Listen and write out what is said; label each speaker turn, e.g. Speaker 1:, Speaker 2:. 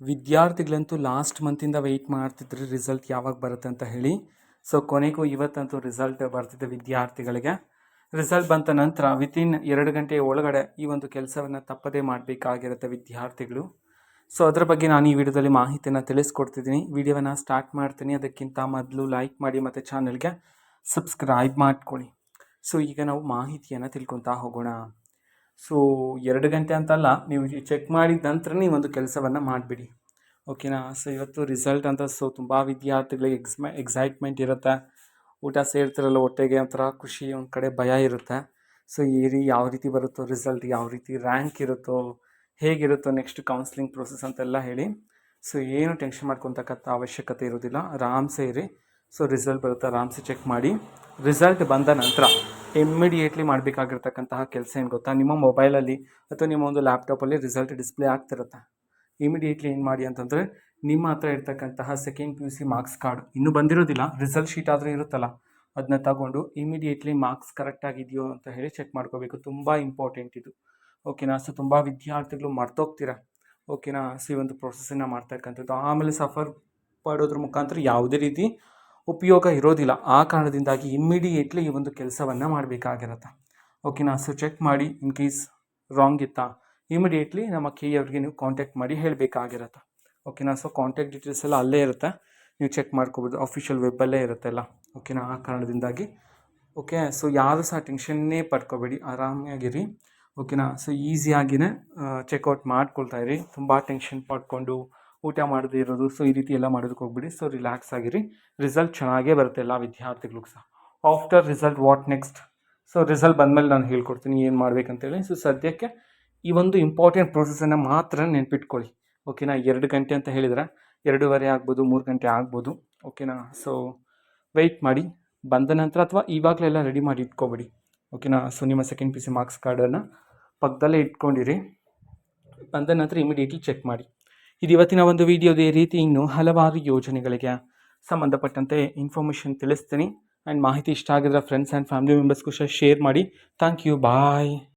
Speaker 1: ವಿದ್ಯಾರ್ಥಿಗಳಂತೂ last ಮಂತಿಂದ weight ಮಾಡ್ತಿದ್ರು result ಯಾವಾಗ ಬರುತ್ತೆ ಅಂತ ಹೇಳಿ. ಸೊ ಕೊನೆಗೂ ಇವತ್ತಂತೂ ರಿಸಲ್ಟ್ ಬರ್ತಿದೆ ವಿದ್ಯಾರ್ಥಿಗಳಿಗೆ. ರಿಸಲ್ಟ್ ಬಂತ ನಂತರ ವಿತಿನ್ 2 ಗಂಟೆಯ ಒಳಗಡೆ ಈ ಒಂದು ಕೆಲಸವನ್ನು ತಪ್ಪದೇ ಮಾಡಬೇಕಾಗಿರುತ್ತೆ ವಿದ್ಯಾರ್ಥಿಗಳು. ಸೊ ಅದರ ಬಗ್ಗೆ ನಾನು ಈ ವಿಡಿಯೋದಲ್ಲಿ ಮಾಹಿತಿಯನ್ನು ತಿಳಿಸ್ಕೊಡ್ತಿದ್ದೀನಿ. ವಿಡಿಯೋವನ್ನು ಸ್ಟಾರ್ಟ್ ಮಾಡ್ತೀನಿ. ಅದಕ್ಕಿಂತ ಮೊದಲು ಲೈಕ್ ಮಾಡಿ ಮತ್ತು ಚಾನಲ್ಗೆ ಸಬ್ಸ್ಕ್ರೈಬ್ ಮಾಡ್ಕೊಳ್ಳಿ. ಸೊ ಈಗ ನಾವು ಮಾಹಿತಿಯನ್ನು ತಿಳ್ಕೊತಾ ಹೋಗೋಣ. ಸೊ 2 ಗಂಟೆ ಅಂತಲ್ಲ, ನೀವು ಚೆಕ್ ಮಾಡಿದ ನಂತರ ನೀವು ಒಂದು ಕೆಲಸವನ್ನು ಮಾಡಿಬಿಡಿ, ಓಕೆನಾ. ಸೊ ಇವತ್ತು ರಿಸಲ್ಟ್ ಅಂತ ತುಂಬ ವಿದ್ಯಾರ್ಥಿಗಳಿಗೆ ಎಕ್ಸೈಟ್ಮೆಂಟ್ ಇರುತ್ತೆ. ಊಟ ಸೇರ್ತಿರಲ್ಲ ಹೊಟ್ಟೆಗೆ ಒಂಥರ ಖುಷಿ, ಒಂದು ಕಡೆ ಭಯ ಇರುತ್ತೆ. ಸೊ ಯಾವ ರೀತಿ ಬರುತ್ತೋ ರಿಸಲ್ಟ್, ಯಾವ ರೀತಿ ರ್ಯಾಂಕ್ ಇರುತ್ತೋ, ಹೇಗಿರುತ್ತೋ ನೆಕ್ಸ್ಟ್ ಕೌನ್ಸ್ಲಿಂಗ್ ಪ್ರೊಸೆಸ್ ಅಂತೆಲ್ಲ ಹೇಳಿ. ಸೊ ಏನು ಟೆನ್ಷನ್ ಮಾಡ್ಕೊತಕ್ಕಂಥ ಅವಶ್ಯಕತೆ ಇರೋದಿಲ್ಲ, ಆರಾಮ್ಸೆ ಇರಿ. ಸೊ ರಿಸಲ್ಟ್ ಬರುತ್ತೆ, ಆರಾಮ್ಸೆ ಚೆಕ್ ಮಾಡಿ. ರಿಸಲ್ಟ್ ಬಂದ ನಂತರ ಇಮ್ಮಿಡಿಯೇಟ್ಲಿ ಮಾಡಬೇಕಾಗಿರ್ತಕ್ಕಂತಹ ಕೆಲಸ ಏನು ಗೊತ್ತಾ, ನಿಮ್ಮ ಮೊಬೈಲಲ್ಲಿ ಅಥವಾ ನಿಮ್ಮ ಒಂದು ಲ್ಯಾಪ್ಟಾಪಲ್ಲಿ ರಿಸಲ್ಟ್ ಡಿಸ್ಪ್ಲೇ ಆಗ್ತಿರುತ್ತೆ. ಇಮಿಡಿಯೇಟ್ಲಿ ಏನು ಮಾಡಿ ಅಂತಂದರೆ, ನಿಮ್ಮ ಹತ್ರ ಇರ್ತಕ್ಕಂತಹ ಸೆಕೆಂಡ್ PUC ಮಾರ್ಕ್ಸ್ ಕಾರ್ಡ್ ಇನ್ನೂ ಬಂದಿರೋದಿಲ್ಲ, ರಿಸಲ್ಟ್ ಶೀಟ್ ಆದರೂ ಇರುತ್ತಲ್ಲ, ಅದನ್ನ ತಗೊಂಡು ಇಮಿಡಿಯೇಟ್ಲಿ ಮಾರ್ಕ್ಸ್ ಕರೆಕ್ಟಾಗಿದೆಯೋ ಅಂತ ಹೇಳಿ ಚೆಕ್ ಮಾಡ್ಕೋಬೇಕು. ತುಂಬ ಇಂಪಾರ್ಟೆಂಟ್ ಇದು, ಓಕೆನಾ. ಸೊ ತುಂಬ ವಿದ್ಯಾರ್ಥಿಗಳು ಮರ್ತೋಗ್ತೀರಾ, ಓಕೆನಾ. ಸೊ ಈ ಒಂದು ಪ್ರೊಸೆಸನ್ನು ಮಾಡ್ತಕ್ಕಂಥದ್ದು ಆಮೇಲೆ ಸಫರ್ ಪಡೋದ್ರ ಮುಖಾಂತರ ಯಾವುದೇ ರೀತಿ ಉಪಯೋಗ ಇರೋದಿಲ್ಲ. ಆ ಕಾರಣದಿಂದಾಗಿ ಇಮ್ಮಿಡಿಯೇಟ್ಲಿ ಈ ಒಂದು ಕೆಲಸವನ್ನು ಮಾಡಬೇಕಾಗಿರುತ್ತೆ, ಓಕೆನಾ. ಸೊ ಚೆಕ್ ಮಾಡಿ, ಇನ್ ಕೇಸ್ ರಾಂಗ್ ಇತ್ತಾ ಇಮಿಡಿಯೇಟ್ಲಿ ನಮ್ಮ ಅವ್ರಿಗೆ ನೀವು ಕಾಂಟ್ಯಾಕ್ಟ್ ಮಾಡಿ ಹೇಳಬೇಕಾಗಿರುತ್ತೆ, ಓಕೆನಾ. ಸೊ ಕಾಂಟ್ಯಾಕ್ಟ್ ಡೀಟೇಲ್ಸ್ ಎಲ್ಲ ಅಲ್ಲೇ ಇರುತ್ತೆ, ನೀವು ಚೆಕ್ ಮಾಡ್ಕೋಬೋದು, ಅಫಿಷಿಯಲ್ ವೆಬ್ಬಲ್ಲೇ ಇರುತ್ತೆಲ್ಲ, ಓಕೆನಾ. ಆ ಕಾರಣದಿಂದಾಗಿ ಓಕೆ. ಸೊ ಯಾರು ಸಹ ಟೆನ್ಷನ್ನೇ ಪಡ್ಕೋಬೇಡಿ, ಆರಾಮಾಗಿರಿ, ಓಕೆನಾ. ಸೊ ಈಸಿಯಾಗಿಯೇ ಚೆಕ್ಔಟ್ ಮಾಡ್ಕೊಳ್ತಾ ಇರಿ. ತುಂಬ ಟೆನ್ಷನ್ ಪಡ್ಕೊಂಡು ಊಟ ಮಾಡದೇ ಇರೋದು, ಸೊ ಈ ರೀತಿ ಎಲ್ಲ ಮಾಡೋದಕ್ಕೆ ಹೋಗ್ಬಿಡಿ. ಸೊ ರಿಲ್ಯಾಕ್ಸ್ ಆಗಿರಿ, ರಿಸಲ್ಟ್ ಚೆನ್ನಾಗೇ ಬರುತ್ತೆ ಎಲ್ಲ ವಿದ್ಯಾರ್ಥಿಗಳಿಗೂ ಸಹ. After result what next? So result ಬಂದಮೇಲೆ ನಾನು ಹೇಳ್ಕೊಡ್ತೀನಿ ಏನು ಮಾಡಬೇಕಂತೇಳಿ. ಸೊ ಸದ್ಯಕ್ಕೆ ಈ ಒಂದು ಇಂಪಾರ್ಟೆಂಟ್ ಪ್ರೊಸೆಸನ್ನು ಮಾತ್ರ ನೆನ್ಪಿಟ್ಕೊಳ್ಳಿ, ಓಕೆನಾ. 2 ಗಂಟೆ ಅಂತ ಹೇಳಿದರೆ 2:30 ಆಗ್ಬೋದು, 3 ಗಂಟೆ ಆಗ್ಬೋದು, ಓಕೆನಾ. ಸೊ ವೆಯ್ಟ್ ಮಾಡಿ, ಬಂದ ನಂತರ ಅಥವಾ ಇವಾಗಲೆಲ್ಲ ರೆಡಿ ಮಾಡಿ ಇಟ್ಕೊಬೇಡಿ, ಓಕೆನಾ. ಸೊ ನಿಮ್ಮ ಸೆಕೆಂಡ್ PUC ಮಾರ್ಕ್ಸ್ ಕಾರ್ಡನ್ನು ಪಕ್ಕದಲ್ಲೇ ಇಟ್ಕೊಂಡಿರಿ. ಬಂದ ನಂತರ ಇಮಿಡಿಯೇಟ್ಲಿ ಚೆಕ್ ಮಾಡಿ. ಇದು ಇವತ್ತಿನ ಒಂದು ವಿಡಿಯೋದ ರೀತಿ ಇನ್ನೂ ಹಲವಾರು ಯೋಜನೆಗಳಿಗೆ ಸಂಬಂಧಪಟ್ಟಂತೆ ಇನ್ಫಾರ್ಮೇಷನ್ ತಿಳಿಸ್ತೀನಿ. ಆ್ಯಂಡ್ ಮಾಹಿತಿ ಇಷ್ಟ ಆಗಿದ್ರೆ ಫ್ರೆಂಡ್ಸ್ ಆ್ಯಂಡ್ ಫ್ಯಾಮಿಲಿ ಮೆಂಬರ್ಸ್ಗೂ ಶೇರ್ ಮಾಡಿ. Thank you, bye.